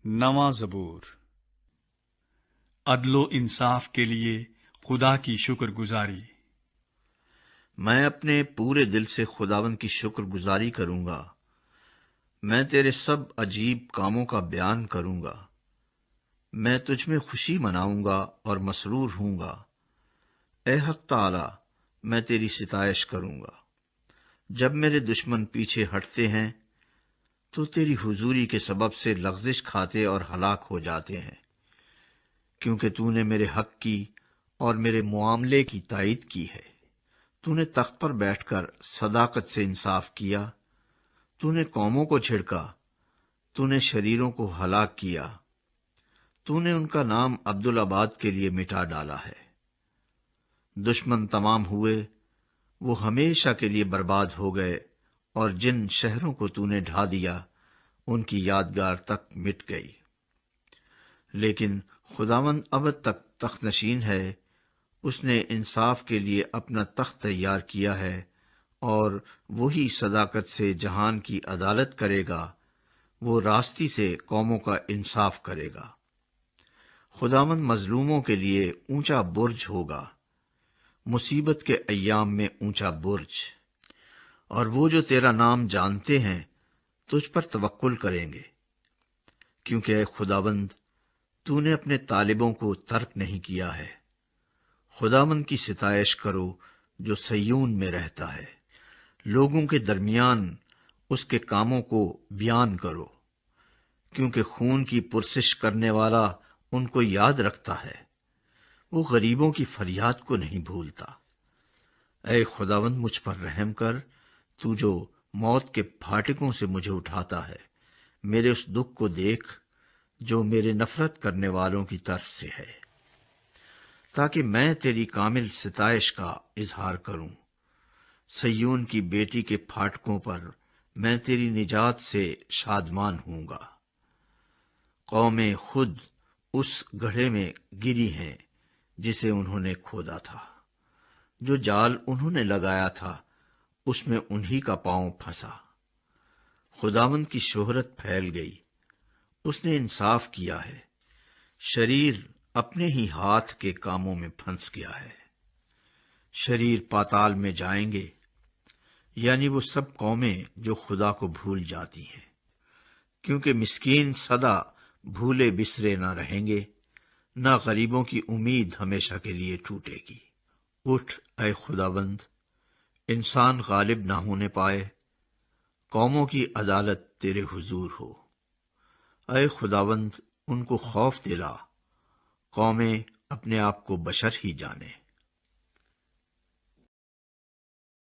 نواں زبور۔ عدل و انصاف کے لیے خدا کی شکر گزاری۔ میں اپنے پورے دل سے خداوند کی شکر گزاری کروں گا۔ میں تیرے سب عجیب کاموں کا بیان کروں گا۔ میں تجھ میں خوشی مناؤں گا اور مسرور ہوں گا۔ اے حق تعالی، میں تیری ستائش کروں گا۔ جب میرے دشمن پیچھے ہٹتے ہیں تو تیری حضوری کے سبب سے لغزش کھاتے اور ہلاک ہو جاتے ہیں، کیونکہ تو نے میرے حق کی اور میرے معاملے کی تائید کی ہے۔ تو نے تخت پر بیٹھ کر صداقت سے انصاف کیا۔ تو نے قوموں کو جھڑکا، تو نے شریروں کو ہلاک کیا۔ تو نے ان کا نام عبدالآباد کے لیے مٹا ڈالا ہے۔ دشمن تمام ہوئے، وہ ہمیشہ کے لیے برباد ہو گئے، اور جن شہروں کو تو نے ڈھا دیا ان کی یادگار تک مٹ گئی۔ لیکن خداوند ابد تک تخت نشین ہے۔ اس نے انصاف کے لیے اپنا تخت تیار کیا ہے، اور وہی صداقت سے جہان کی عدالت کرے گا۔ وہ راستی سے قوموں کا انصاف کرے گا۔ خداوند مظلوموں کے لیے اونچا برج ہوگا، مصیبت کے ایام میں اونچا برج۔ اور وہ جو تیرا نام جانتے ہیں تجھ پر توکل کریں گے، کیونکہ اے خداوند تو نے اپنے طالبوں کو ترک نہیں کیا ہے۔ خداوند کی ستائش کرو جو صیون میں رہتا ہے۔ لوگوں کے درمیان اس کے کاموں کو بیان کرو، کیونکہ خون کی پرسش کرنے والا ان کو یاد رکھتا ہے۔ وہ غریبوں کی فریاد کو نہیں بھولتا۔ اے خداوند مجھ پر رحم کر، تو جو موت کے پھاٹکوں سے مجھے اٹھاتا ہے۔ میرے اس دکھ کو دیکھ جو میرے نفرت کرنے والوں کی طرف سے ہے، تاکہ میں تیری کامل ستائش کا اظہار کروں۔ صیون کی بیٹی کے پھاٹکوں پر میں تیری نجات سے شادمان ہوں گا۔ قومیں خود اس گڑھے میں گری ہیں جسے انہوں نے کھودا تھا۔ جو جال انہوں نے لگایا تھا اس میں انہی کا پاؤں پھنسا۔ خداوند کی شہرت پھیل گئی، اس نے انصاف کیا ہے۔ شریر اپنے ہی ہاتھ کے کاموں میں پھنس گیا ہے۔ شریر پاتال میں جائیں گے، یعنی وہ سب قومیں جو خدا کو بھول جاتی ہیں، کیونکہ مسکین سدا بھولے بسرے نہ رہیں گے، نہ غریبوں کی امید ہمیشہ کے لیے ٹوٹے گی۔ اٹھ اے خداوند، انسان غالب نہ ہونے پائے، قوموں کی عدالت تیرے حضور ہو۔ اے خداوند ان کو خوف دلا، قومیں اپنے آپ کو بشر ہی جانے۔